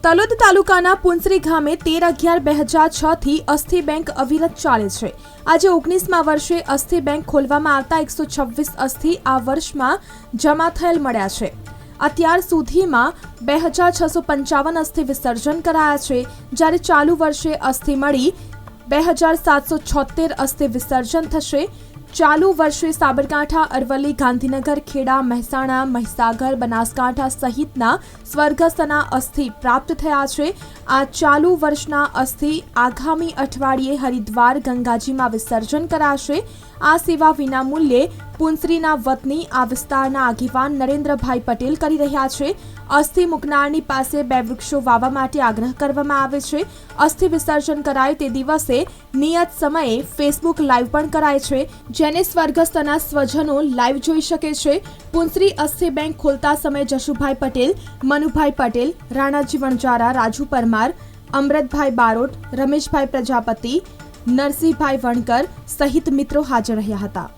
તલોદ તાલુકાના પુંસરી ગામે 13/11/2006 થી અસ્થિ બેંક અવિરત ચાલે છે। આજે 19મા વર્ષે અસ્થિ બેંક ખોલવામાં આવતા 126 અસ્થિ આ વર્ષમાં જમા થયેલ મળ્યા છે। અત્યાર સુધીમાં 2655 અસ્થિ વિસર્જન કરાયા છે, જ્યારે ચાલુ વર્ષે અસ્થિ મળી 2776 અસ્થિ વિસર્જન થશે। ચાલુ વર્ષે સાબરકાંઠા, અરવલ્લી, ગાંધીનગર, ખેડા, મહેસાણા, મહીસાગર, બનાસકાંઠા સહિતના સ્વર્ગસ્થના અસ્થિ પ્રાપ્ત થયા છે। આ ચાલુ વર્ષના અસ્થિ આગામી અઠવાડિયે હરિદ્વાર, ગંગાજીમાં વિસર્જન કરાશે। આ સેવા વિનામૂલ્યે પુંસરીના વતની આ વિસ્તારના આગેવાન નરેન્દ્રભાઈ પટેલ કરી રહ્યા છે। અસ્થિ મૂકનારની પાસે 2 વૃક્ષો વાવવા માટે આગ્રહ કરવામાં આવે છે। અસ્થિ વિસર્જન કરાય તે દિવસે નિયત સમયે ફેસબુક લાઈવ પણ કરાય છે, જેને સ્વર્ગસ્થના સ્વજનો લાઈવ જોઈ શકે છે। પુંસરી અસ્થિ બેંક ખોલતા સમયે જશુભાઈ પટેલ, મનુભાઈ પટેલ, રાણાજી વણજારા, રાજુ પરમાર, અમૃતભાઈ બારોટ, રમેશભાઈ પ્રજાપતિ, નરસિંહભાઈ વણકર સહિત મિત્રો હાજર રહ્યા હતા।